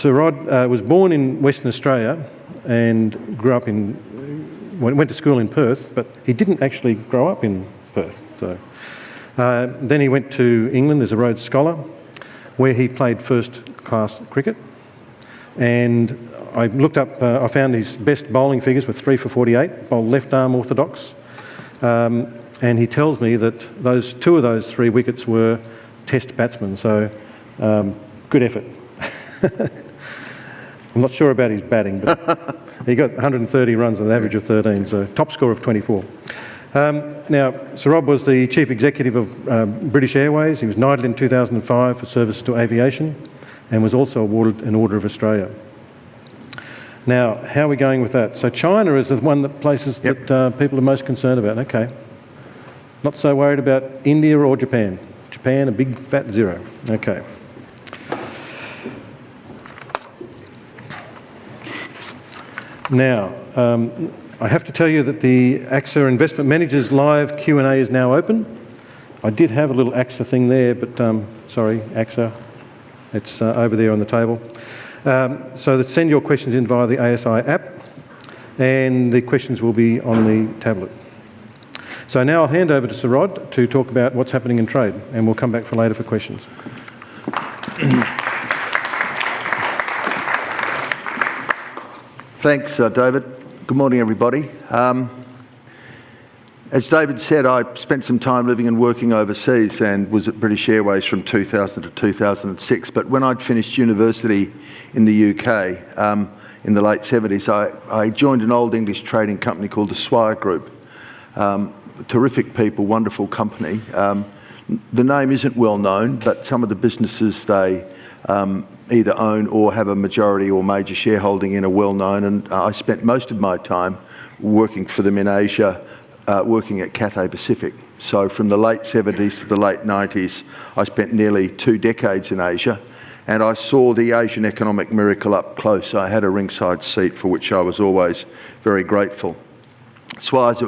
Sir Rod was born in Western Australia and went to school in Perth, but he didn't actually grow up in Perth. So then he went to England as a Rhodes Scholar, where he played first-class cricket. And I looked up, I found his best bowling figures were 3 for 48, bowled left-arm orthodox. And he tells me that two of those 3 wickets were Test batsmen, so good effort. I'm not sure about his batting, but he got 130 runs with an average of 13, so top score of 24. Now, Sir Rob was the Chief Executive of British Airways. He was knighted in 2005 for service to aviation and was also awarded an Order of Australia. Now, how are we going with that? So China is the one that places that people are most concerned about. Okay. Not so worried about India or Japan. Japan, a big fat zero. Okay. Now, I have to tell you that the ACSA Investment Managers Live Q&A is now open. I did have a little ACSA thing there, but sorry, ACSA, it's over there on the table. So send your questions in via the ASI app, and the questions will be on the tablet. So now I'll hand over to Sir Rod to talk about what's happening in trade, and we'll come back for later for questions. Thanks, David. Good morning, everybody. As David said, I spent some time living and working overseas and was at British Airways from 2000 to 2006. But when I'd finished university in the UK in the late 70s, I joined an old English trading company called the Swire Group. Terrific people, wonderful company. The name isn't well known, but some of the businesses they either own or have a majority or major shareholding in are well known, and I spent most of my time working for them in Asia, working at Cathay Pacific. So from the late 70s to the late 90s, I spent nearly 2 decades in Asia, and I saw the Asian economic miracle up close. I had a ringside seat for which I was always very grateful. Swires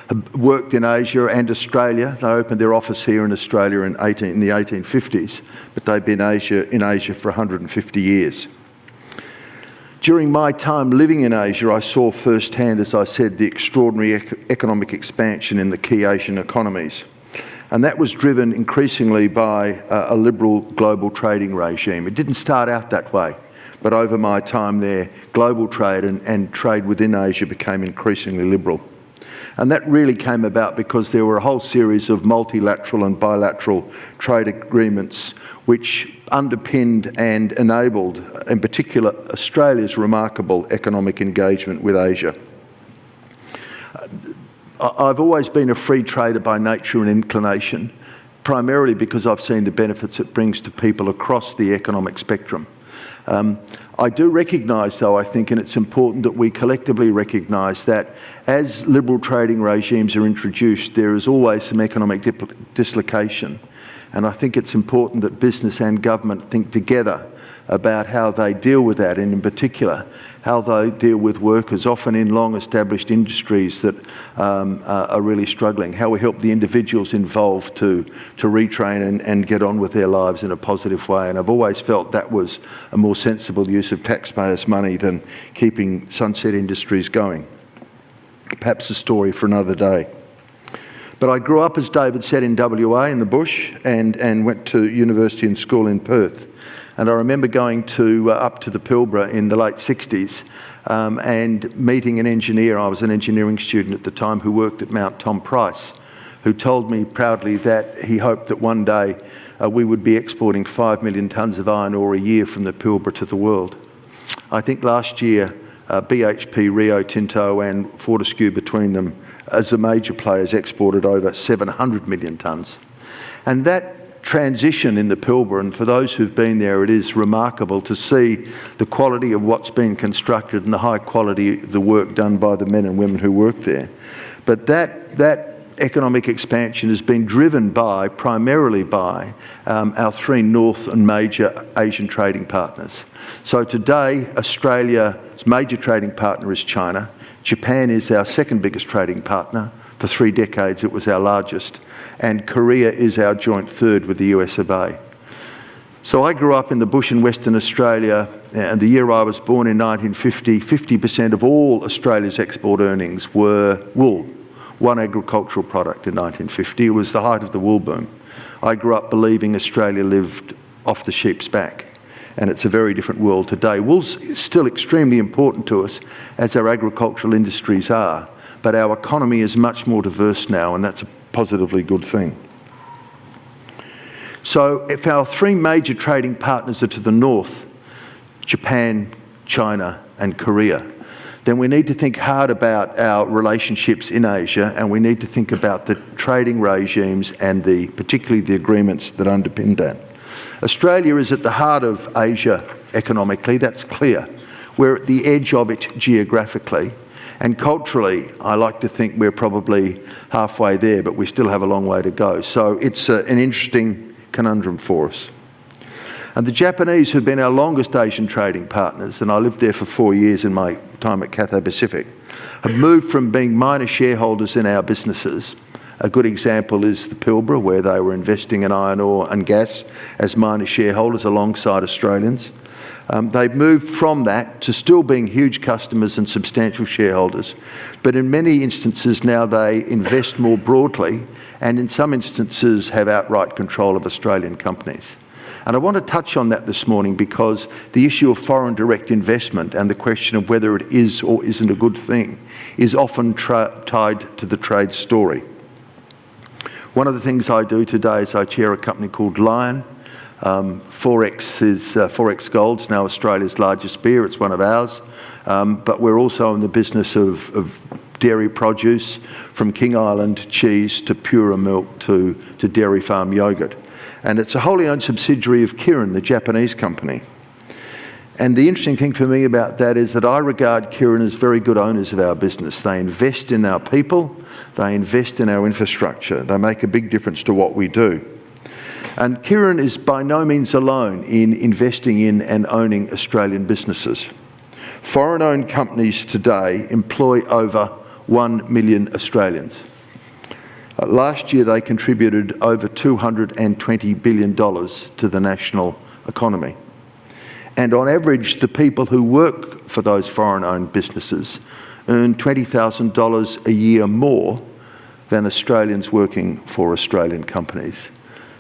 have worked in Asia and Australia. They opened their office here in Australia in the 1850s, but they've been in Asia for 150 years. During my time living in Asia, I saw firsthand, as I said, the extraordinary economic expansion in the key Asian economies. And that was driven increasingly by a liberal global trading regime. It didn't start out that way, but over my time there, global trade and trade within Asia became increasingly liberal. And that really came about because there were a whole series of multilateral and bilateral trade agreements which underpinned and enabled, in particular, Australia's remarkable economic engagement with Asia. I've always been a free trader by nature and inclination, primarily because I've seen the benefits it brings to people across the economic spectrum. I do recognise, though, I think, and it's important that we collectively recognise that as liberal trading regimes are introduced, there is always some economic dislocation. And I think it's important that business and government think together about how they deal with that, and in particular, how they deal with workers, often in long-established industries that are really struggling, how we help the individuals involved to retrain and get on with their lives in a positive way. And I've always felt that was a more sensible use of taxpayers' money than keeping sunset industries going. Perhaps a story for another day. But I grew up, as David said, in WA, in the bush, and went to university and school in Perth. And I remember going up to the Pilbara in the late 60s and meeting an engineer. I was an engineering student at the time who worked at Mount Tom Price, who told me proudly that he hoped that one day we would be exporting 5 million tonnes of iron ore a year from the Pilbara to the world. I think last year BHP, Rio Tinto and Fortescue between them, as the major players, exported over 700 million tonnes. And that transition in the Pilbara, and for those who've been there, it is remarkable to see the quality of what's been constructed and the high quality of the work done by the men and women who work there. But that economic expansion has been driven primarily by our 3 north and major Asian trading partners. So today, Australia's major trading partner is China. Japan is our second biggest trading partner. For 3 decades, it was our largest. And Korea is our joint third with the US of A. So I grew up in the bush in Western Australia, and the year I was born in 1950, 50% of all Australia's export earnings were wool, one agricultural product in 1950. It was the height of the wool boom. I grew up believing Australia lived off the sheep's back, and it's a very different world today. Wool's still extremely important to us, as our agricultural industries are, but our economy is much more diverse now, and that's a positively good thing. So if our three major trading partners are to the north, Japan, China and Korea, then we need to think hard about our relationships in Asia, and we need to think about the trading regimes and particularly the agreements that underpin that. Australia is at the heart of Asia economically, that's clear. We're at the edge of it geographically, and culturally I like to think we're probably halfway there, but we still have a long way to go. So it's an interesting conundrum for us. And the Japanese, who've been our longest Asian trading partners, and I lived there for 4 years in my time at Cathay Pacific, have moved from being minor shareholders in our businesses. A good example is the Pilbara, where they were investing in iron ore and gas as minor shareholders alongside Australians. They've moved from that to still being huge customers and substantial shareholders, but in many instances now they invest more broadly, and in some instances have outright control of Australian companies. And I want to touch on that this morning because the issue of foreign direct investment and the question of whether it is or isn't a good thing is often tied to the trade story. One of the things I do today is I chair a company called Lion. Forex Gold's now Australia's largest beer, it's one of ours, but we're also in the business of dairy produce, from King Island cheese to Pura milk to Dairy Farm yoghurt. And it's a wholly owned subsidiary of Kirin, the Japanese company. And the interesting thing for me about that is that I regard Kirin as very good owners of our business. They invest in our people, they invest in our infrastructure, they make a big difference to what we do. And Kirin is by no means alone in investing in and owning Australian businesses. Foreign-owned companies today employ over 1 million Australians. Last year they contributed over $220 billion to the national economy. And on average, the people who work for those foreign-owned businesses earn $20,000 a year more than Australians working for Australian companies.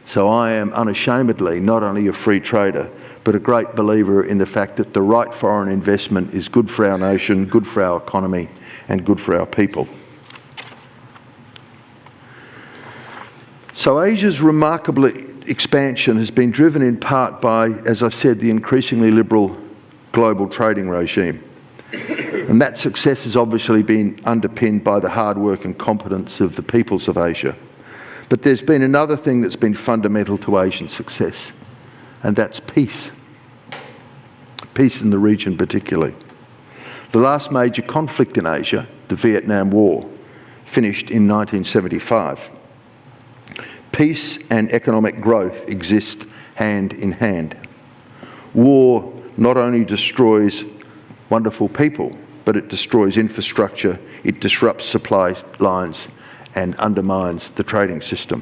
So I am unashamedly not only a free trader, but a great believer in the fact that the right foreign investment is good for our nation, good for our economy, and good for our people. So Asia's remarkable expansion has been driven in part by, as I said, the increasingly liberal global trading regime. And that success has obviously been underpinned by the hard work and competence of the peoples of Asia. But there's been another thing that's been fundamental to Asian success, and that's peace. Peace in the region particularly. The last major conflict in Asia, the Vietnam War, finished in 1975. Peace and economic growth exist hand in hand. War not only destroys wonderful people, but it destroys infrastructure, it disrupts supply lines and undermines the trading system.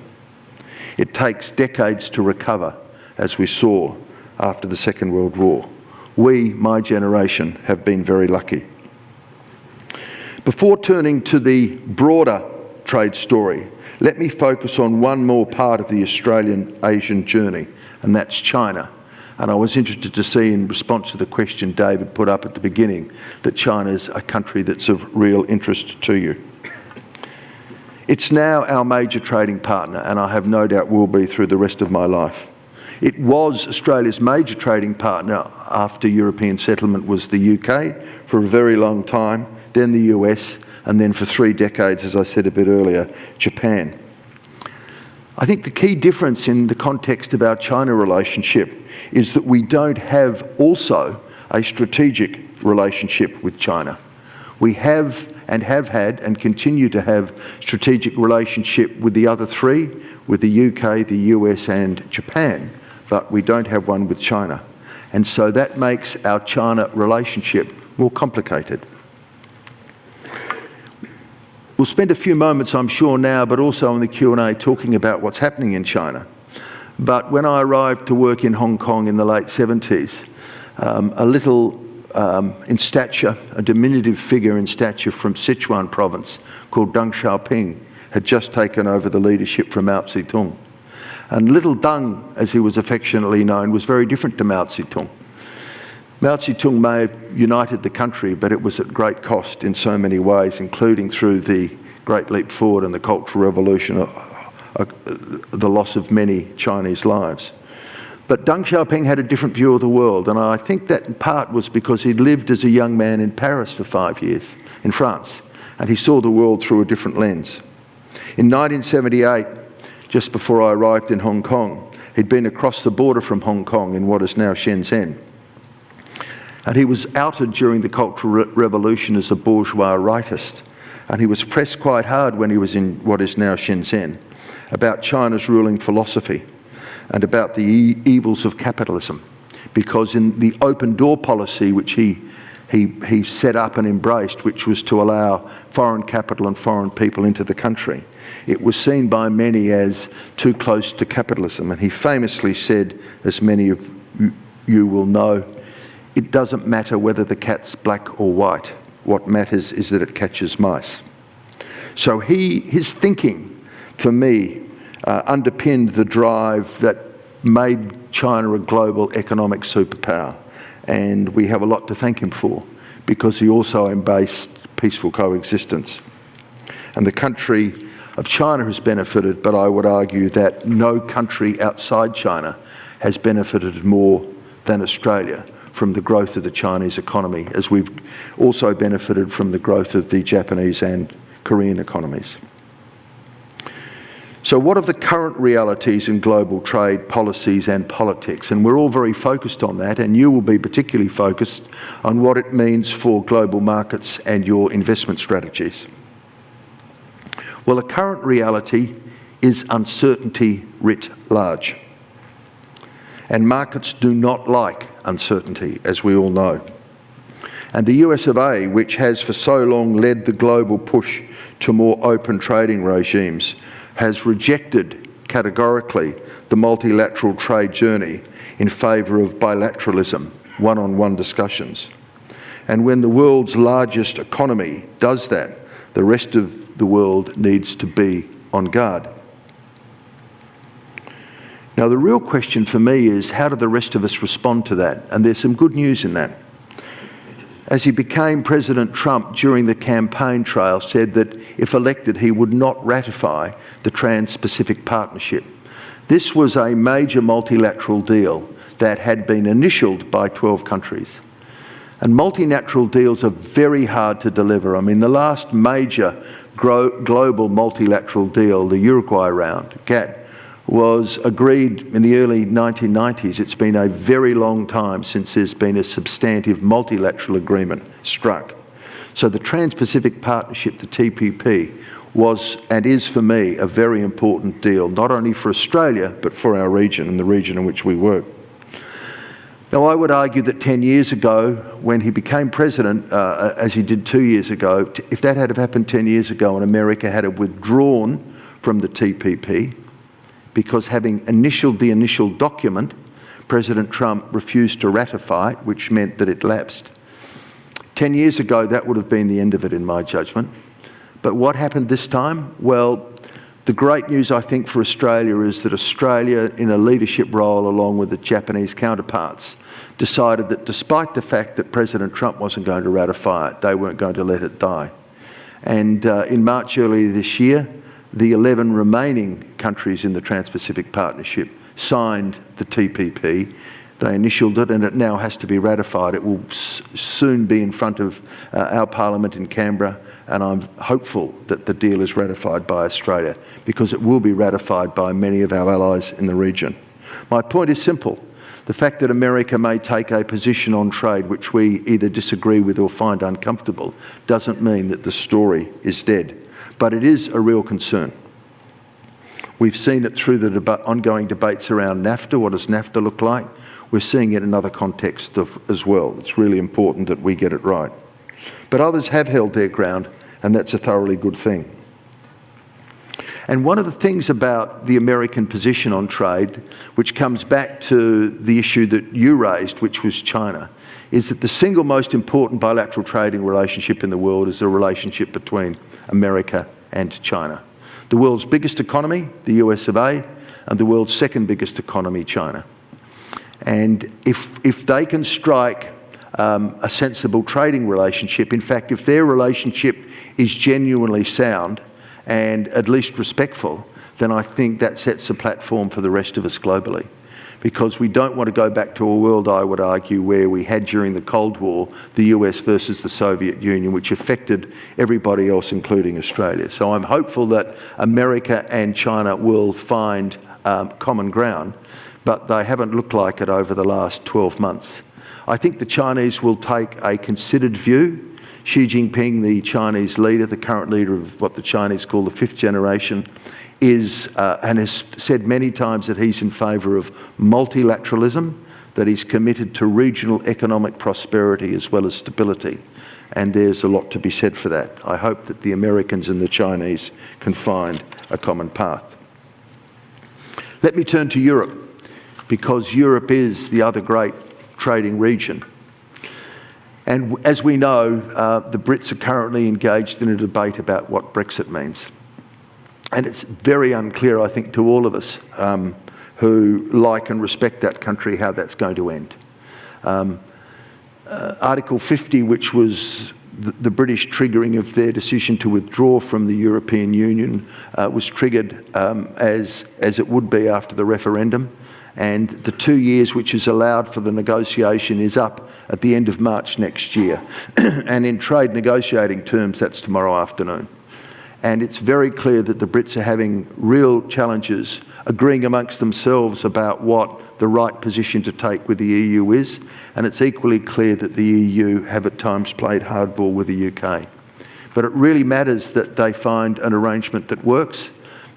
It takes decades to recover, as we saw after the Second World War. We, my generation, have been very lucky. Before turning to the broader trade story, let me focus on one more part of the Australian-Asian journey, and that's China. And I was interested to see, in response to the question David put up at the beginning, that China's a country that's of real interest to you. It's now our major trading partner, and I have no doubt will be through the rest of my life. It was Australia's major trading partner after European settlement was the UK for a very long time, then the US, and then for 3 decades, as I said a bit earlier, Japan. I think the key difference in the context of our China relationship is that we don't have also a strategic relationship with China. We have and have had and continue to have strategic relationship with the other 3, with the UK, the US and Japan, but we don't have one with China. And so that makes our China relationship more complicated. We'll spend a few moments, I'm sure now, but also in the Q&A, talking about what's happening in China. But when I arrived to work in Hong Kong in the late 70s, a little in stature, a diminutive figure in stature from Sichuan province called Deng Xiaoping had just taken over the leadership from Mao Zedong. And little Deng, as he was affectionately known, was very different to Mao Zedong. Mao Zedong may have united the country, but it was at great cost in so many ways, including through the Great Leap Forward and the Cultural Revolution, the loss of many Chinese lives. But Deng Xiaoping had a different view of the world, and I think that in part was because he'd lived as a young man in Paris for 5 years, in France, and he saw the world through a different lens. In 1978, just before I arrived in Hong Kong, he'd been across the border from Hong Kong in what is now Shenzhen. And he was outed during the Cultural Revolution as a bourgeois rightist, and he was pressed quite hard when he was in what is now Shenzhen about China's ruling philosophy and about the evils of capitalism, because in the open door policy which he set up and embraced, which was to allow foreign capital and foreign people into the country, it was seen by many as too close to capitalism. And he famously said, as many of you will know, it doesn't matter whether the cat's black or white. What matters is that it catches mice. So his thinking, for me, underpinned the drive that made China a global economic superpower. And we have a lot to thank him for, because he also embraced peaceful coexistence. And the country of China has benefited, but I would argue that no country outside China has benefited more than Australia from the growth of the Chinese economy, as we've also benefited from the growth of the Japanese and Korean economies. So what are the current realities in global trade, policies and politics? And we're all very focused on that, and you will be particularly focused on what it means for global markets and your investment strategies. Well, the current reality is uncertainty writ large. And markets do not like uncertainty, as we all know. And the US of A, which has for so long led the global push to more open trading regimes, has rejected categorically the multilateral trade journey in favour of bilateralism, one-on-one discussions. And when the world's largest economy does that, the rest of the world needs to be on guard. Now, the real question for me is, how do the rest of us respond to that? And there's some good news in that. As he became President, Trump, during the campaign trail, said that if elected, he would not ratify the Trans-Pacific Partnership. This was a major multilateral deal that had been initialed by 12 countries. And multilateral deals are very hard to deliver. I mean, the last major global multilateral deal, the Uruguay round, GATT, was agreed in the early 1990s. It's been a very long time since there's been a substantive multilateral agreement struck. So the Trans-Pacific Partnership, the TPP, was and is for me a very important deal, not only for Australia, but for our region and the region in which we work. Now, I would argue that 10 years ago, when he became president, as he did 2 years ago, if that had happened 10 years ago and America had withdrawn from the TPP, because having initialed the initial document, President Trump refused to ratify it, which meant that it lapsed. 10 years ago, that would have been the end of it, in my judgment. But what happened this time? Well, the great news, I think, for Australia is that Australia, in a leadership role along with the Japanese counterparts, decided that despite the fact that President Trump wasn't going to ratify it, they weren't going to let it die. And in March earlier this year, the 11 remaining countries in the Trans-Pacific Partnership signed the TPP. They initialed it, and it now has to be ratified. It will soon be in front of our Parliament in Canberra, and I'm hopeful that the deal is ratified by Australia, because it will be ratified by many of our allies in the region. My point is simple. The fact that America may take a position on trade which we either disagree with or find uncomfortable doesn't mean that the story is dead. But it is a real concern. We've seen it through the ongoing debates around NAFTA. What does NAFTA look like? We're seeing it in other contexts as well. It's really important that we get it right. But others have held their ground, and that's a thoroughly good thing. And one of the things about the American position on trade, which comes back to the issue that you raised, which was China, is that the single most important bilateral trading relationship in the world is the relationship between America and China. The world's biggest economy, the US of A, and the world's second biggest economy, China. And if they can strike a sensible trading relationship, in fact, if their relationship is genuinely sound and at least respectful, then I think that sets a platform for the rest of us globally. Because we don't want to go back to a world, I would argue, where we had during the Cold War the US versus the Soviet Union, which affected everybody else, including Australia. So I'm hopeful that America and China will find common ground, but they haven't looked like it over the last 12 months. I think the Chinese will take a considered view. Xi Jinping, the Chinese leader, the current leader of what the Chinese call the fifth generation, is and has said many times that he's in favour of multilateralism, that he's committed to regional economic prosperity as well as stability. And there's a lot to be said for that. I hope that the Americans and the Chinese can find a common path. Let me turn to Europe, because Europe is the other great trading region. And as we know, the Brits are currently engaged in a debate about what Brexit means. And it's very unclear, I think, to all of us who like and respect that country, how that's going to end. Article 50, which was the British triggering of their decision to withdraw from the European Union, was triggered as it would be after the referendum. And the 2 years which is allowed for the negotiation is up at the end of March next year. And in trade negotiating terms, that's tomorrow afternoon. And it's very clear that the Brits are having real challenges agreeing amongst themselves about what the right position to take with the EU is. And it's equally clear that the EU have at times played hardball with the UK. But it really matters that they find an arrangement that works.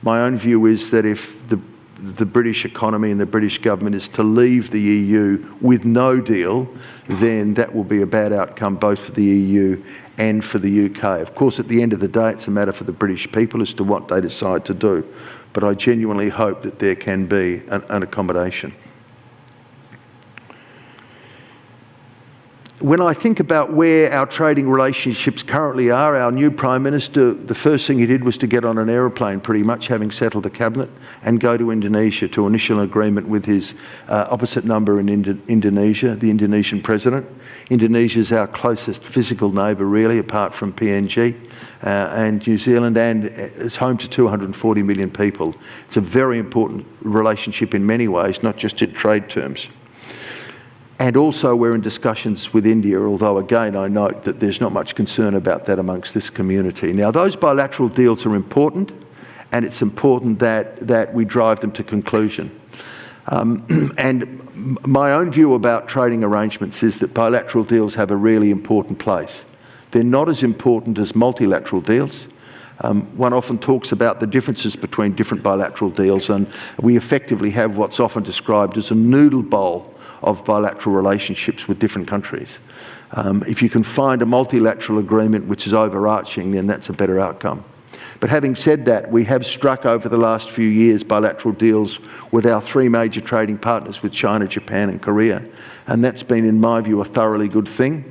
My own view is that if the British economy and the British government is to leave the EU with no deal, then that will be a bad outcome both for the EU and for the UK. Of course, at the end of the day, it's a matter for the British people as to what they decide to do. But I genuinely hope that there can be an accommodation. When I think about where our trading relationships currently are, our new Prime Minister, the first thing he did was to get on an aeroplane, pretty much, having settled the cabinet, and go to Indonesia to initial agreement with his opposite number in Indonesia, the Indonesian president. Indonesia is our closest physical neighbour, really, apart from PNG and New Zealand, and it's home to 240 million people. It's a very important relationship in many ways, not just in trade terms. And also we're in discussions with India, although again I note that there's not much concern about that amongst this community. Now those bilateral deals are important, and it's important that we drive them to conclusion. And my own view about trading arrangements is that bilateral deals have a really important place. They're not as important as multilateral deals. One often talks about the differences between different bilateral deals, and we effectively have what's often described as a noodle bowl of bilateral relationships with different countries. If you can find a multilateral agreement which is overarching, then that's a better outcome. But having said that, we have struck over the last few years bilateral deals with our three major trading partners, with China, Japan and Korea. And that's been, in my view, a thoroughly good thing.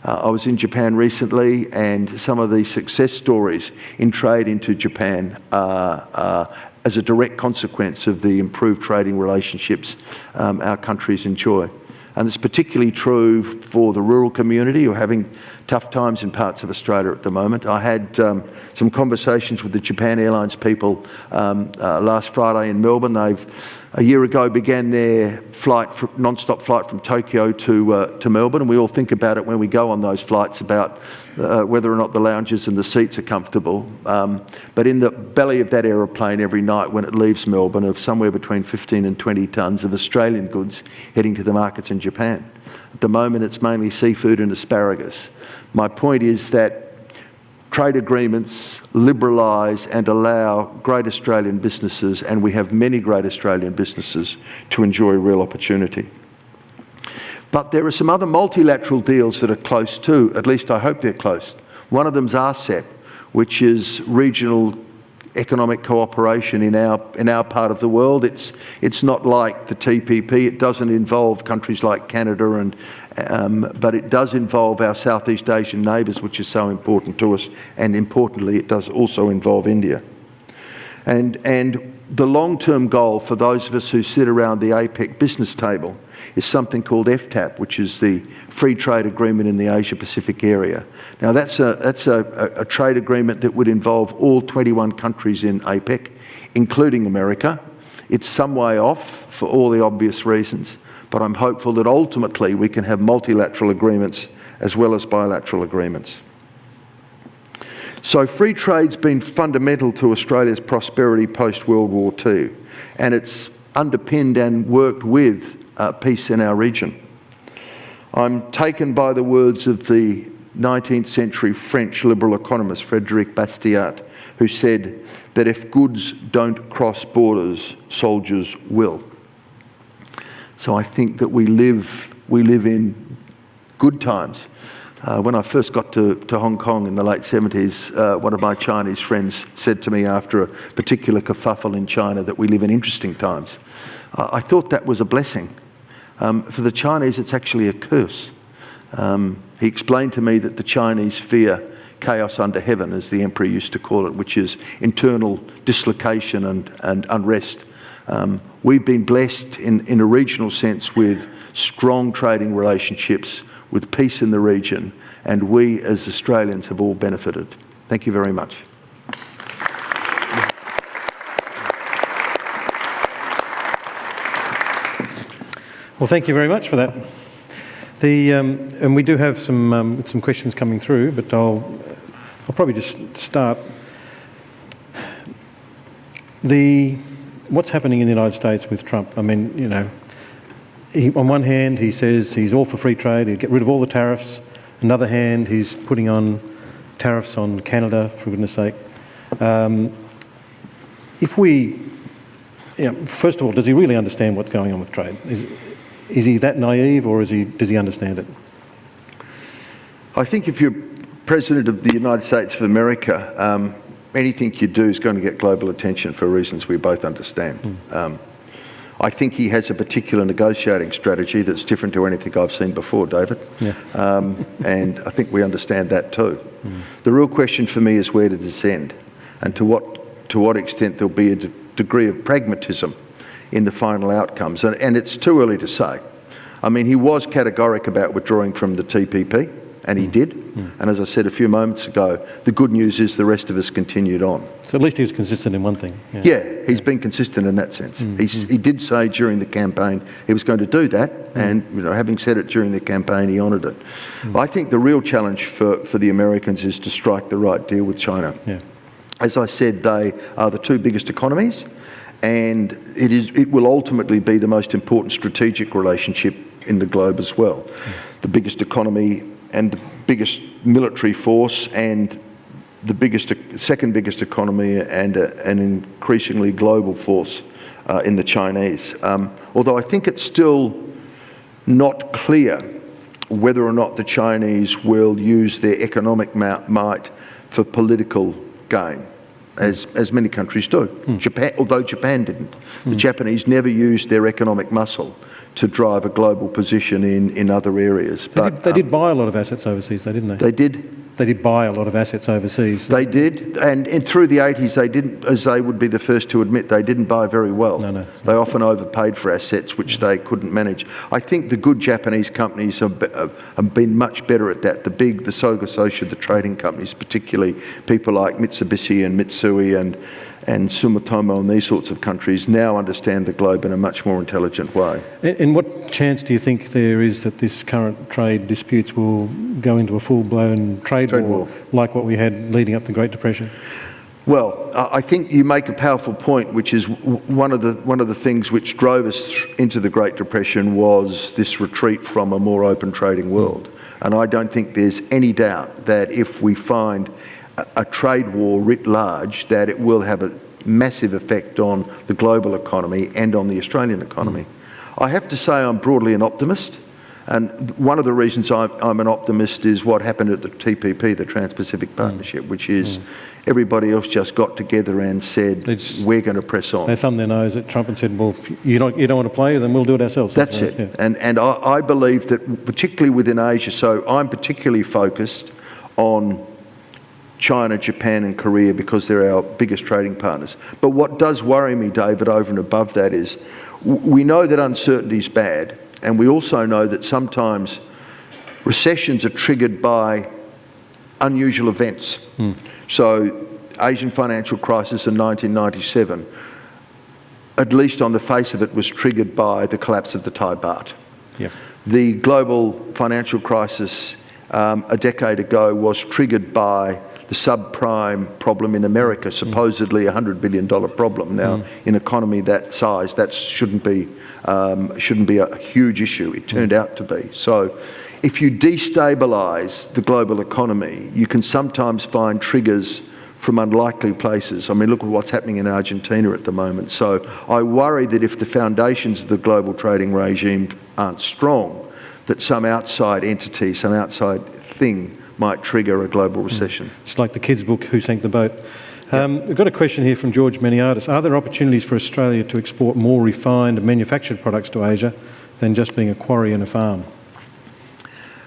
I was in Japan recently, and some of the success stories in trade into Japan as a direct consequence of the improved trading relationships our countries enjoy. And it's particularly true for the rural community who are having tough times in parts of Australia at the moment. I had some conversations with the Japan Airlines people last Friday in Melbourne. They've a year ago began their non-stop flight from Tokyo to Melbourne, and we all think about it when we go on those flights about whether or not the lounges and the seats are comfortable. But in the belly of that aeroplane every night when it leaves Melbourne of somewhere between 15 and 20 tonnes of Australian goods heading to the markets in Japan. At the moment it's mainly seafood and asparagus. My point is that trade agreements liberalise and allow great Australian businesses, and we have many great Australian businesses, to enjoy real opportunity. But there are some other multilateral deals that are close too, at least I hope they're close. One of them's RCEP, which is Regional economic cooperation in our part of the world. It's not like the TPP. It doesn't involve countries like Canada, but it does involve our Southeast Asian neighbours, which is so important to us. And importantly, it does also involve India. And the long-term goal for those of us who sit around the APEC business table is something called FTAP, which is the Free Trade Agreement in the Asia-Pacific area. Now, that's a trade agreement that would involve all 21 countries in APEC, including America. It's some way off for all the obvious reasons, but I'm hopeful that ultimately we can have multilateral agreements as well as bilateral agreements. So free trade's been fundamental to Australia's prosperity post-World War II, and it's underpinned and worked with peace in our region. I'm taken by the words of the 19th century French liberal economist Frédéric Bastiat, who said that if goods don't cross borders, soldiers will. So I think that we live in good times. When I first got to Hong Kong in the late 70s, one of my Chinese friends said to me after a particular kerfuffle in China that we live in interesting times. I thought that was a blessing. For the Chinese, it's actually a curse. He explained to me that the Chinese fear chaos under heaven, as the emperor used to call it, which is internal dislocation and unrest. We've been blessed in a regional sense with strong trading relationships, with peace in the region, and we as Australians have all benefited. Thank you very much. Well, thank you very much for that. And we do have some questions coming through, but I'll probably just start. What's happening in the United States with Trump? I mean, you know, on one hand, he says he's all for free trade, he'll get rid of all the tariffs. On the other hand, he's putting on tariffs on Canada, for goodness sake. First of all, does he really understand what's going on with trade? Is he that naive, or does he understand it? I think if you're President of the United States of America, anything you do is going to get global attention for reasons we both understand. I think he has a particular negotiating strategy that's different to anything I've seen before, David. Yeah. And I think we understand that too. The real question for me is, where does this end? And to what extent there'll be a degree of pragmatism in the final outcomes. And it's too early to say. I mean, he was categoric about withdrawing from the TPP, and he did. And as I said a few moments ago, the good news is the rest of us continued on. So at least he was consistent in one thing. Yeah, he's been consistent in that sense. He did say during the campaign he was going to do that, and having said it during the campaign, he honoured it. I think the real challenge for the Americans is to strike the right deal with China. Yeah. As I said, they are the two biggest economies, and it will ultimately be the most important strategic relationship in the globe as well. The biggest economy and the biggest military force, and the second biggest economy, and an increasingly global force in the Chinese. Although I think it's still not clear whether or not the Chinese will use their economic might for political gain, as many countries do. Although Japan didn't. The Japanese never used their economic muscle to drive a global position in other areas. They did buy a lot of assets overseas, though, didn't they? They did. They did buy a lot of assets overseas. They did, and through the 80s they didn't, as they would be the first to admit, they didn't buy very well. No. They often overpaid for assets which they couldn't manage. I think the good Japanese companies have been much better at that. The Soga Sosha, the trading companies, particularly people like Mitsubishi and Mitsui and Sumitomo and these sorts of countries, now understand the globe in a much more intelligent way. And what chance do you think there is that this current trade disputes will go into a full-blown trade war like what we had leading up to the Great Depression? Well, I think you make a powerful point, which is one of the things which drove us into the Great Depression was this retreat from a more open trading world. And I don't think there's any doubt that if we find a trade war writ large, that it will have a massive effect on the global economy and on the Australian economy. I have to say I'm broadly an optimist, And one of the reasons I'm an optimist is what happened at the TPP, the Trans-Pacific Partnership, which is everybody else just got together and said, we're going to press on. They thumbed their nose at Trump and said, well, you don't want to play, then we'll do it ourselves. That's it. Yeah. And I believe that particularly within Asia, so I'm particularly focused on China, Japan and Korea because they're our biggest trading partners. But what does worry me, David, over and above that is we know that uncertainty is bad, and we also know that sometimes recessions are triggered by unusual events. So Asian financial crisis in 1997, at least on the face of it, was triggered by the collapse of the Thai baht. Yep. The global financial crisis a decade ago was triggered by the subprime problem in America, supposedly a $100 billion problem. Now, in an economy that size, that shouldn't be a huge issue. It turned out to be. So if you destabilise the global economy, you can sometimes find triggers from unlikely places. I mean, look at what's happening in Argentina at the moment. So I worry that if the foundations of the global trading regime aren't strong, that some outside entity, some outside thing might trigger a global recession. It's like the kids' book, Who Sank the Boat? We've got a question here from George Meniardis. Are there opportunities for Australia to export more refined manufactured products to Asia than just being a quarry and a farm?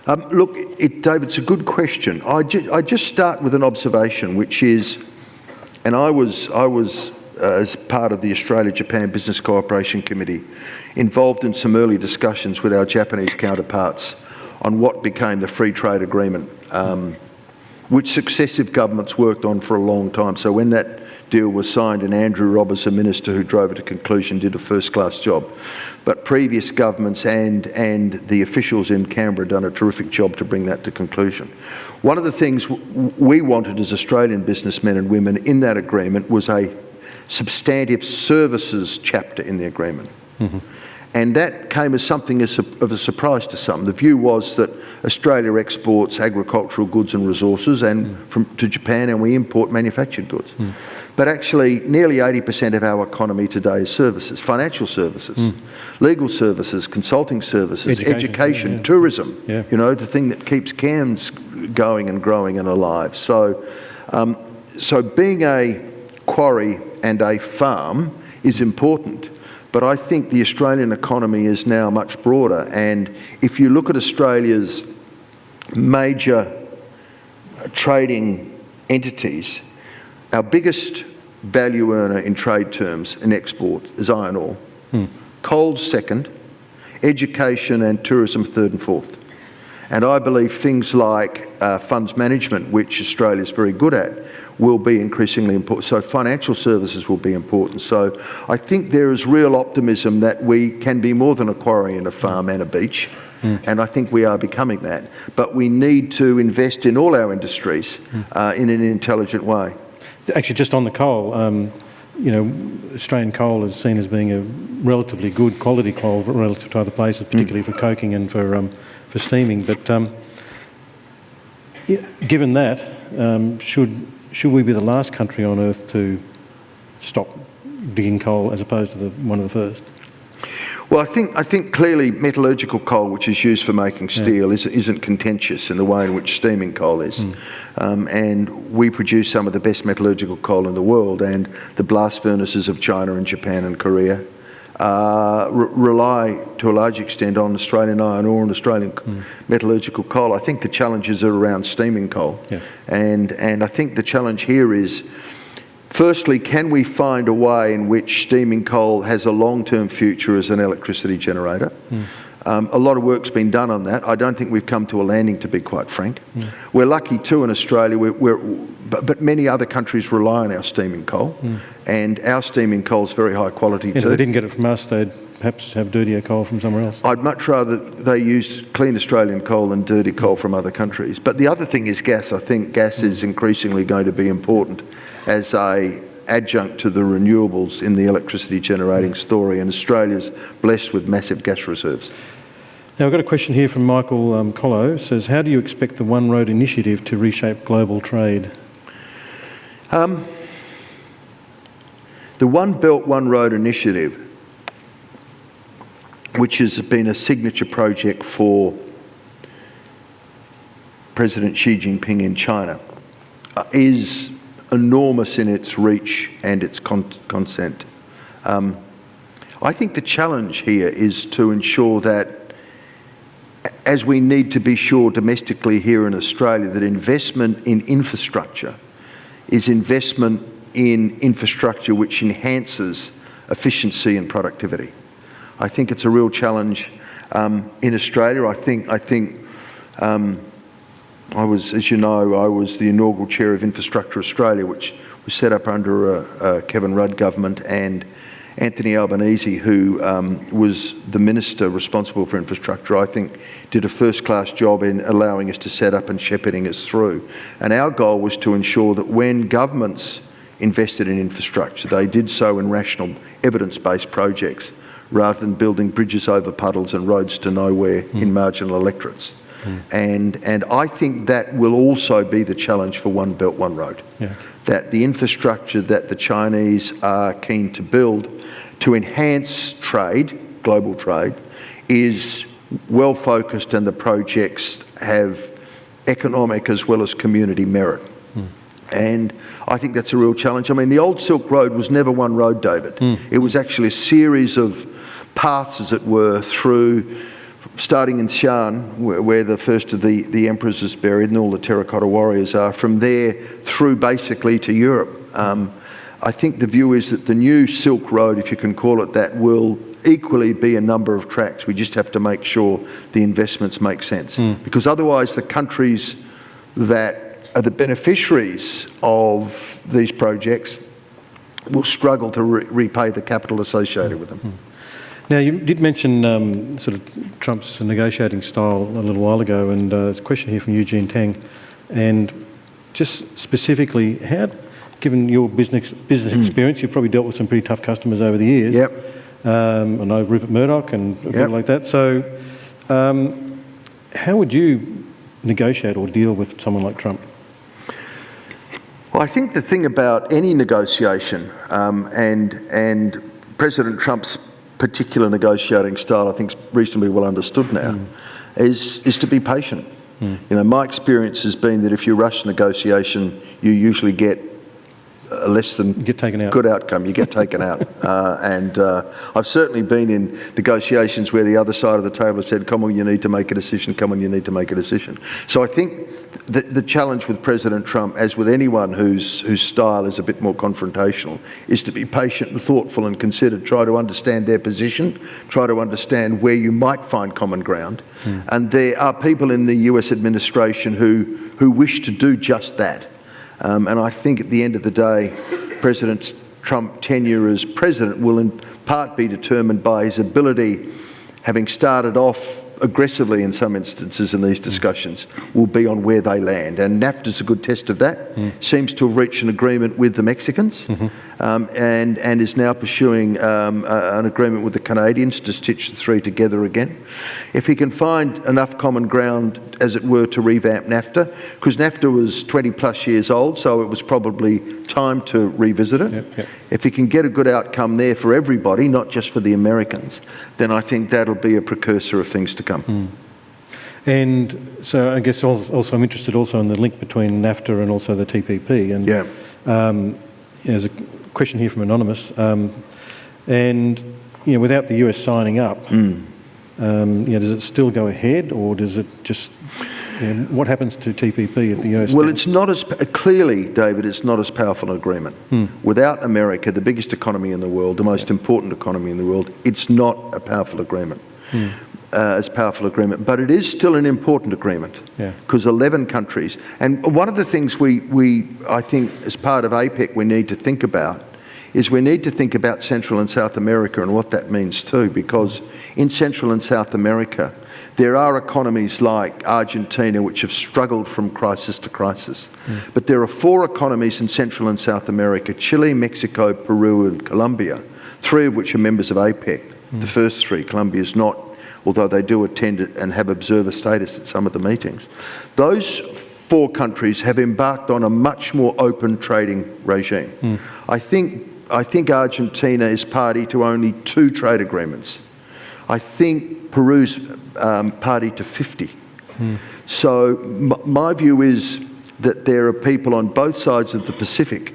Look, David, it's a good question. I just start with an observation, which is, and I was as part of the Australia-Japan Business Cooperation Committee, involved in some early discussions with our Japanese counterparts on what became the free trade agreement, which successive governments worked on for a long time. So when that deal was signed, and Andrew Roberts, a minister who drove it to conclusion, did a first-class job. But previous governments and the officials in Canberra done a terrific job to bring that to conclusion. One of the things we wanted as Australian businessmen and women in that agreement was a substantive services chapter in the agreement. And that came as something of a surprise to some. The view was that Australia exports agricultural goods and resources and to Japan, and we import manufactured goods. But actually, nearly 80% of our economy today is services, financial services, legal services, consulting services, education, tourism, you know, the thing that keeps Cairns going and growing and alive. So, so being a quarry and a farm is important. But I think the Australian economy is now much broader, and if you look at Australia's major trading entities, our biggest value earner in trade terms in export is iron ore. Coal's second, education and tourism third and fourth. And I believe things like funds management, which Australia's very good at, will be increasingly important. So financial services will be important. So I think there is real optimism that we can be more than a quarry and a farm and a beach. And I think we are becoming that. But we need to invest in all our industries in an intelligent way. Actually, just on the coal, you know, Australian coal is seen as being a relatively good quality coal relative to other places, particularly for coking and for steaming. But given that, should we be the last country on earth to stop digging coal as opposed to one of the first? Well, I think clearly metallurgical coal, which is used for making steel, isn't contentious in the way in which steaming coal is. And we produce some of the best metallurgical coal in the world, and the blast furnaces of China and Japan and Korea rely to a large extent on Australian iron ore and Australian metallurgical coal. I think the challenges are around steaming coal. And I think the challenge here is, firstly, can we find a way in which steaming coal has a long-term future as an electricity generator? A lot of work's been done on that. I don't think we've come to a landing, to be quite frank. We're lucky too in Australia, but many other countries rely on our steaming coal, and our steaming coal is very high quality too. If they didn't get it from us, they'd perhaps have dirtier coal from somewhere else. I'd much rather they used clean Australian coal than dirty coal from other countries. But the other thing is gas. I think gas is increasingly going to be important as an adjunct to the renewables in the electricity generating story, and Australia's blessed with massive gas reserves. Now, I've got a question here from Michael Collo. It says, how do you expect the One Road initiative to reshape global trade? The One Belt, One Road initiative which has been a signature project for President Xi Jinping in China, is enormous in its reach and its consent. I think the challenge here is to ensure that, as we need to be sure domestically here in Australia, that investment in infrastructure is investment in infrastructure which enhances efficiency and productivity. I think it's a real challenge in Australia. I was, as you know, I was the inaugural chair of Infrastructure Australia, which was set up under a Kevin Rudd government, and Anthony Albanese, who was the minister responsible for infrastructure, I think did a first-class job in allowing us to set up and shepherding us through. And our goal was to ensure that when governments invested in infrastructure, they did so in rational, evidence-based projects, rather than building bridges over puddles and roads to nowhere in marginal electorates. And I think that will also be the challenge for One Belt, One Road. Yeah. That the infrastructure that the Chinese are keen to build to enhance trade, global trade, is well focused, and the projects have economic as well as community merit. And I think that's a real challenge. I mean, the old Silk Road was never one road, David. It was actually a series of paths, as it were, through, starting in Xi'an, where the first of the emperors is buried and all the terracotta warriors are, from there through basically to Europe. I think the view is that the new Silk Road, if you can call it that, will equally be a number of tracks. We just have to make sure the investments make sense. Because otherwise the countries that are the beneficiaries of these projects will struggle to repay the capital associated with them. Now, you did mention sort of Trump's negotiating style a little while ago, and there's a question here from Eugene Tang. And just specifically, how, given your business experience, you've probably dealt with some pretty tough customers over the years. Yep. I know Rupert Murdoch and people like that. So how would you negotiate or deal with someone like Trump? Well, I think the thing about any negotiation, and President Trump's particular negotiating style, I think, is reasonably well understood now, is to be patient. You know, my experience has been that if you rush negotiation, you usually get a less than good outcome. You get taken out. And I've certainly been in negotiations where the other side of the table has said, come on, you need to make a decision, come on, you need to make a decision. So I think the challenge with President Trump, as with anyone whose style is a bit more confrontational, is to be patient and thoughtful and considered, try to understand their position, try to understand where you might find common ground. And there are people in the US administration who wish to do just that. And I think at the end of the day, President Trump's tenure as president will in part be determined by his ability, having started off aggressively in some instances in these discussions, will be on where they land. And NAFTA's a good test of that. Seems to have reached an agreement with the Mexicans, and is now pursuing an agreement with the Canadians to stitch the three together again. If he can find enough common ground, as it were, to revamp NAFTA, because NAFTA was 20 plus years old, so it was probably time to revisit it. If he can get a good outcome there for everybody, not just for the Americans, then I think that'll be a precursor of things to come. And so I guess also I'm interested also in the link between NAFTA and also the TPP. And there's a question here from Anonymous. And you know, without the US signing up, does it still go ahead, or does it just... what happens to TPP if the US... Well, it's not as... Clearly, David, it's not as powerful an agreement. Without America, the biggest economy in the world, the most important economy in the world, it's not a powerful agreement. But it is still an important agreement, because 11 countries... And one of the things I think, as part of APEC, we need to think about is we need to think about Central and South America and what that means too, because in Central and South America, there are economies like Argentina which have struggled from crisis to crisis. But there are 4 economies in Central and South America, Chile, Mexico, Peru and Colombia, 3 of which are members of APEC. The first 3, Colombia is not, although they do attend and have observer status at some of the meetings. Those 4 countries have embarked on a much more open trading regime. I think Argentina is party to only 2 trade agreements. I think Peru's party to 50. So my view is that there are people on both sides of the Pacific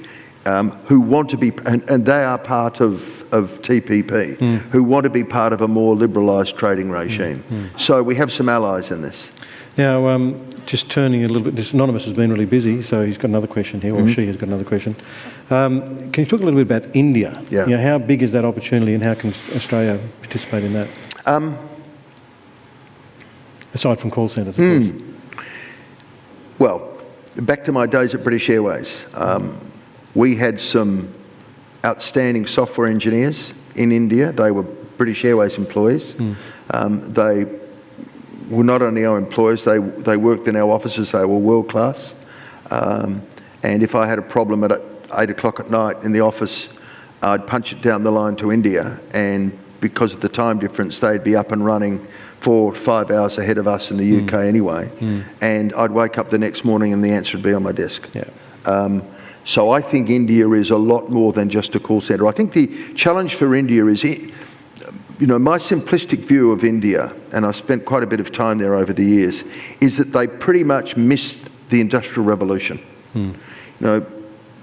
who want to be, and they are part of TPP, who want to be part of a more liberalised trading regime. So we have some allies in this. Now, just turning a little bit, this Anonymous has been really busy, so he's got another question here, or she has got another question. Can you talk a little bit about India? Yeah. You know, how big is that opportunity and how can Australia participate in that? Aside from call centres, of course. Well, back to my days at British Airways. We had some outstanding software engineers in India. They were British Airways employees. They were not only our employees, they worked in our offices, they were world class. And if I had a problem at 8 o'clock at night in the office, I'd punch it down the line to India, and because of the time difference, they'd be up and running 4 or 5 hours ahead of us in the UK anyway. And I'd wake up the next morning and the answer would be on my desk. So I think India is a lot more than just a call centre. I think the challenge for India is, you know, my simplistic view of India, and I spent quite a bit of time there over the years, is that they pretty much missed the Industrial Revolution. You know,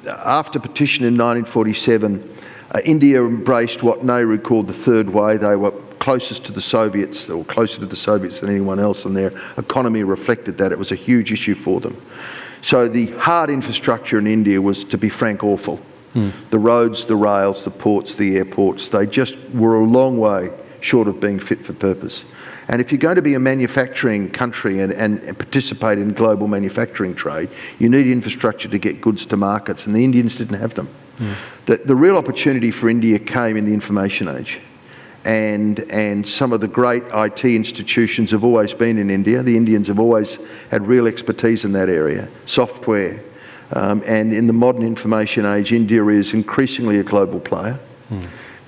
after partition in 1947, India embraced what Nehru called the third way. They were closest to the Soviets, or closer to the Soviets than anyone else, and their economy reflected that. It was a huge issue for them. So the hard infrastructure in India was, to be frank, awful. The roads, the rails, the ports, the airports, they just were a long way short of being fit for purpose. And if you're going to be a manufacturing country and participate in global manufacturing trade, you need infrastructure to get goods to markets, and the Indians didn't have them. The real opportunity for India came in the information age. And some of the great IT institutions have always been in India. The Indians have always had real expertise in that area, software. And in the modern information age, India is increasingly a global player.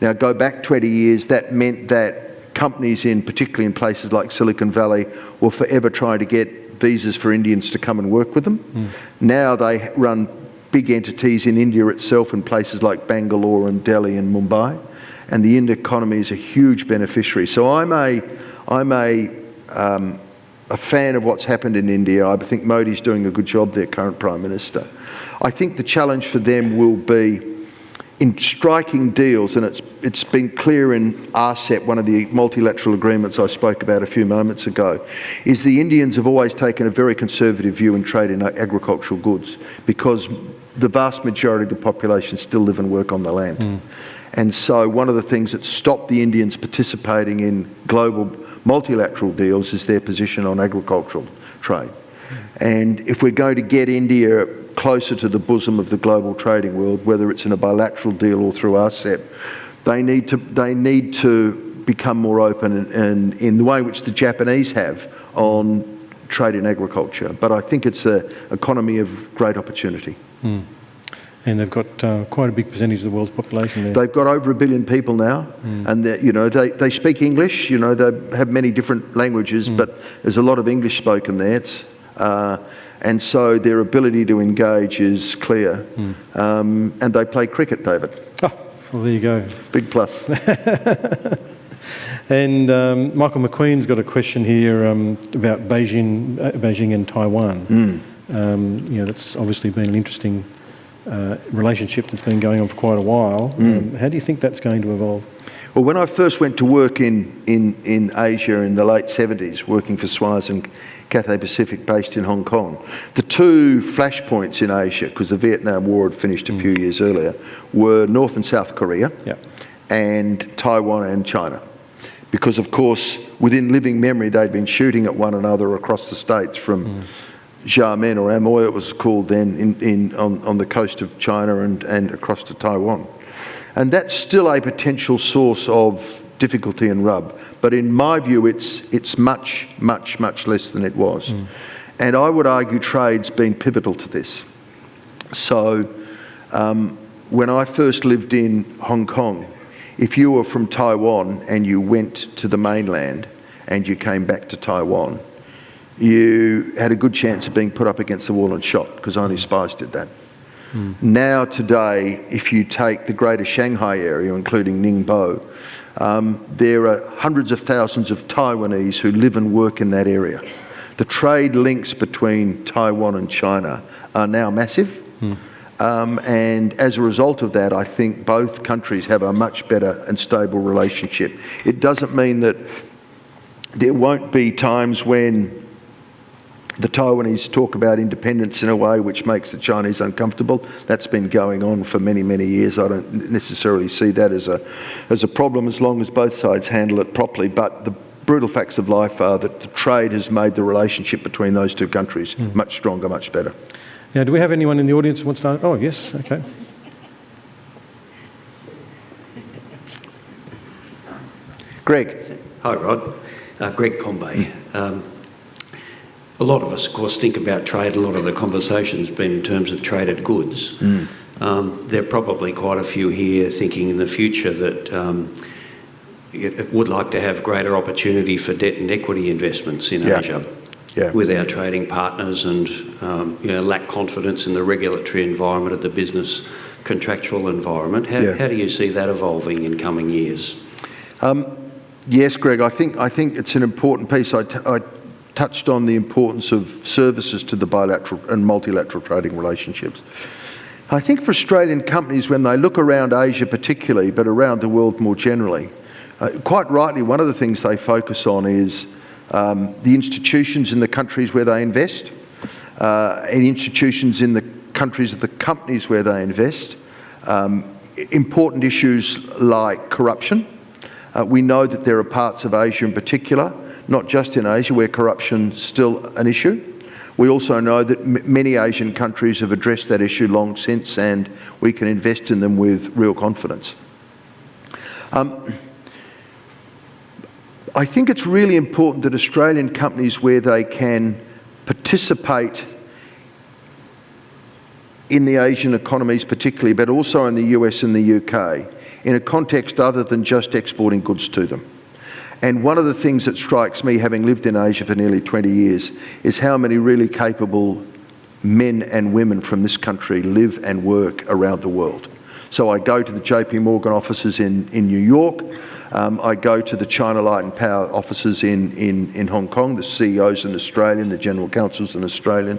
Now, go back 20 years, that meant that companies particularly in places like Silicon Valley, were forever trying to get visas for Indians to come and work with them. Now they run big entities in India itself in places like Bangalore and Delhi and Mumbai. And the Indian economy is a huge beneficiary. So I'm a fan of what's happened in India. I think Modi's doing a good job there, current Prime Minister. I think the challenge for them will be in striking deals, and it's been clear in RCEP, one of the multilateral agreements I spoke about a few moments ago, is the Indians have always taken a very conservative view in trade in agricultural goods, because the vast majority of the population still live and work on the land. And so one of the things that stopped the Indians participating in global multilateral deals is their position on agricultural trade. And if we're going to get India closer to the bosom of the global trading world, whether it's in a bilateral deal or through RCEP, they need to become more open in the way in which the Japanese have on trade in agriculture. But I think it's an economy of great opportunity. And they've got quite a big percentage of the world's population there. They've got over 1 billion people now, and they speak English. You know, they have many different languages, but there's a lot of English spoken there. And so their ability to engage is clear. And they play cricket, David. Oh, well, there you go. Big plus. And Michael McQueen's got a question here about Beijing and Taiwan. You know, that's obviously been an interesting relationship that's been going on for quite a while. How do you think that's going to evolve? Well, when I first went to work in Asia in the late 70s, working for Suez and Cathay Pacific based in Hong Kong, the two flashpoints in Asia, because the Vietnam War had finished a few years earlier, were North and South Korea and Taiwan and China. Because, of course, within living memory, they'd been shooting at one another across the states from Xiamen, or Amoy it was called then, on the coast of China and across to Taiwan. And that's still a potential source of difficulty and rub. But in my view, it's much, much, much less than it was. And I would argue trade's been pivotal to this. So when I first lived in Hong Kong, if you were from Taiwan and you went to the mainland and you came back to Taiwan, you had a good chance of being put up against the wall and shot, because only spies did that. Now today, if you take the greater Shanghai area, including Ningbo, There are hundreds of thousands of Taiwanese who live and work in that area. The trade links between Taiwan and China are now massive. And as a result of that, I think both countries have a much better and stable relationship. It doesn't mean that there won't be times when the Taiwanese talk about independence in a way which makes the Chinese uncomfortable. That's been going on for many, many years. I don't necessarily see that as a problem as long as both sides handle it properly. But the brutal facts of life are that the trade has made the relationship between those two countries much stronger, much better. Now, do we have anyone in the audience who wants to... Oh, yes, okay. Greg. Hi, Rod. Greg Combay. A lot of us, of course, think about trade. A lot of the conversation's been in terms of traded goods. There are probably quite a few here thinking in the future that it would like to have greater opportunity for debt and equity investments in Asia with our trading partners and lack confidence in the regulatory environment of the business contractual environment. How do you see that evolving in coming years? Yes, Greg, I think it's an important piece. I touched on the importance of services to the bilateral and multilateral trading relationships. I think for Australian companies, when they look around Asia particularly, but around the world more generally, quite rightly, one of the things they focus on is the institutions in the countries where they invest, and institutions in the countries of the companies where they invest, important issues like corruption. We know that there are parts of Asia in particular, not just in Asia, where corruption's still an issue. We also know that many Asian countries have addressed that issue long since, and we can invest in them with real confidence. I think it's really important that Australian companies, where they can participate in the Asian economies particularly, but also in the US and the UK, in a context other than just exporting goods to them. And one of the things that strikes me, having lived in Asia for nearly 20 years, is how many really capable men and women from this country live and work around the world. So I go to the JP Morgan offices in New York. I go to the China Light and Power offices in Hong Kong. The CEO's an Australian, the General Counsel's an Australian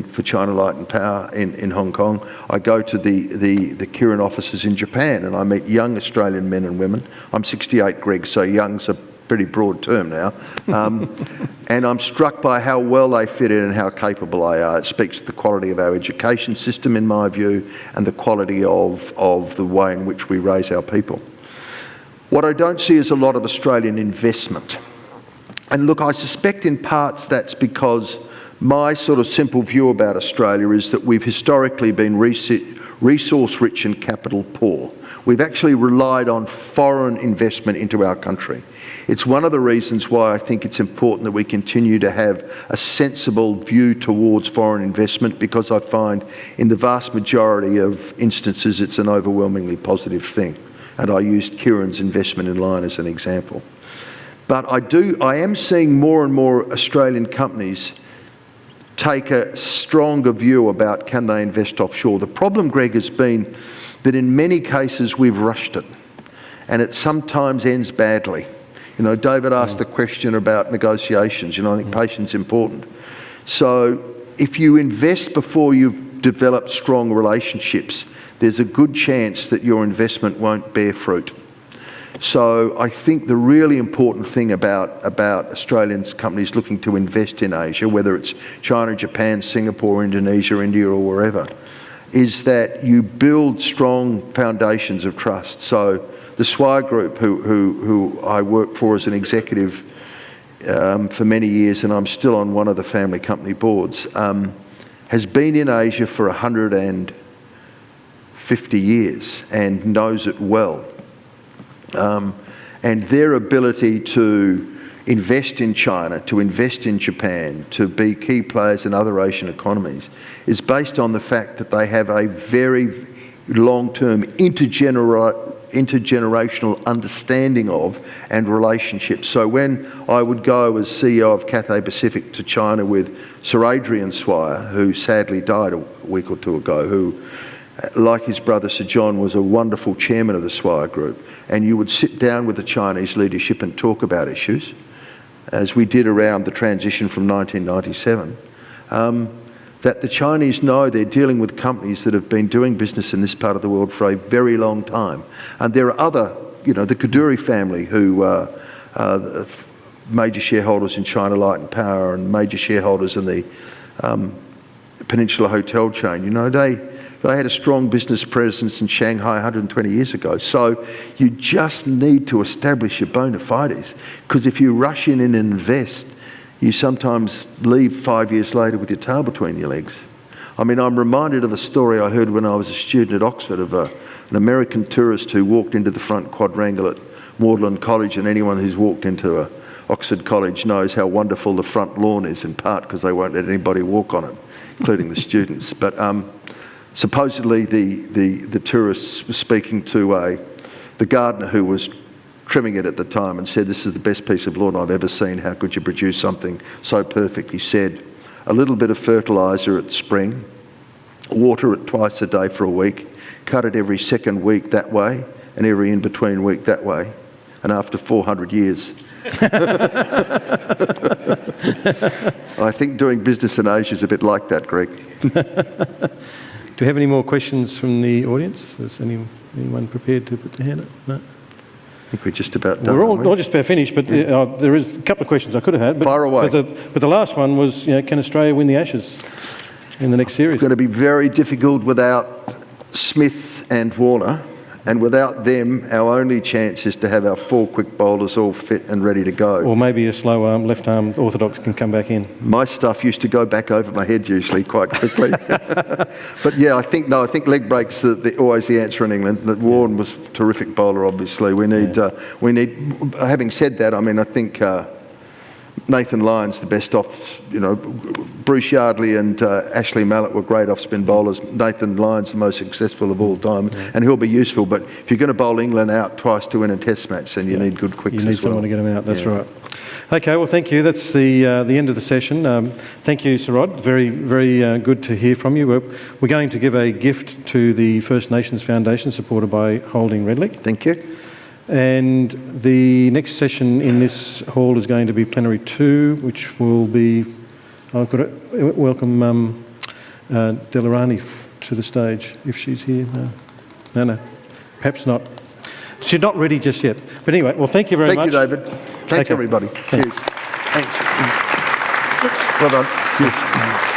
for China Light and Power in Hong Kong. I go to the Kirin offices in Japan, and I meet young Australian men and women. I'm 68, Greg, so young's a pretty broad term now. And I'm struck by how well they fit in and how capable they are. It speaks to the quality of our education system, in my view, and the quality of the way in which we raise our people. What I don't see is a lot of Australian investment. And look, I suspect in parts that's because my sort of simple view about Australia is that we've historically been resource rich and capital poor. We've actually relied on foreign investment into our country. It's one of the reasons why I think it's important that we continue to have a sensible view towards foreign investment, because I find in the vast majority of instances it's an overwhelmingly positive thing. And I used Kirin's investment in Lion as an example. But I am seeing more and more Australian companies take a stronger view about can they invest offshore. The problem, Greg, has been that in many cases we've rushed it, and it sometimes ends badly. You know, David asked the question about negotiations. You know, I think patience is important. So if you invest before you've developed strong relationships, there's a good chance that your investment won't bear fruit. So I think the really important thing about Australian companies looking to invest in Asia, whether it's China, Japan, Singapore, Indonesia, India, or wherever, is that you build strong foundations of trust. So the Swire Group, who I worked for as an executive for many years, and I'm still on one of the family company boards, has been in Asia for 150 years and knows it well. And their ability to invest in China, to invest in Japan, to be key players in other Asian economies is based on the fact that they have a very long-term intergenerational understanding of and relationships. So when I would go as CEO of Cathay Pacific to China with Sir Adrian Swire, who sadly died a week or two ago, who like his brother Sir John, was a wonderful chairman of the Swire Group, and you would sit down with the Chinese leadership and talk about issues, as we did around the transition from 1997, that the Chinese know they're dealing with companies that have been doing business in this part of the world for a very long time. And there are other, the Kadoorie family, who are major shareholders in China Light and Power and major shareholders in the Peninsula Hotel chain. They had a strong business presence in Shanghai 120 years ago. So you just need to establish your bona fides, because if you rush in and invest, you sometimes leave 5 years later with your tail between your legs. I mean, I'm reminded of a story I heard when I was a student at Oxford of an American tourist who walked into the front quadrangle at Magdalen College, and anyone who's walked into Oxford College knows how wonderful the front lawn is, in part because they won't let anybody walk on it, including the students. But supposedly the tourists were speaking to the gardener who was trimming it at the time, and said, "This is the best piece of lawn I've ever seen. How could you produce something so perfect?" He said, "A little bit of fertiliser at spring, water it twice a day for a week, cut it every second week that way, and every in-between week that way. And after 400 years..." I think doing business in Asia is a bit like that, Greg. Do we have any more questions from the audience? Is anyone prepared to put their hand up? No? I think we're just about done. We're all just about finished, but there is a couple of questions I could have had. But, fire away. But the last one was, can Australia win the Ashes in the next series? It's going to be very difficult without Smith and Warner, and without them, our only chance is to have our 4 quick bowlers all fit and ready to go. Or maybe a slow arm, left arm orthodox can come back in. My stuff used to go back over my head usually quite quickly. But yeah, I think leg breaks always the answer in England. That Warren was a terrific bowler, obviously. We need. Having said that, I mean, I think Nathan Lyon's the best off. Bruce Yardley and Ashley Mallett were great off-spin bowlers. Nathan Lyon's the most successful of all time, and he'll be useful. But if you're going to bowl England out twice to win a Test match, then you need good quicks as well. You need someone to get them out. That's right. Okay, well, thank you. That's the end of the session. Thank you, Sir Rod. Very, very good to hear from you. We're going to give a gift to the First Nations Foundation, supported by Holding Redlich. Thank you. And the next session in this hall is going to be Plenary 2, which will be... I've got to welcome Delarani to the stage, if she's here. No, perhaps not. She's not ready just yet. But anyway, well, thank you very much. Thank you, David. Thanks, everybody. Cheers. Thanks. Well done. Cheers.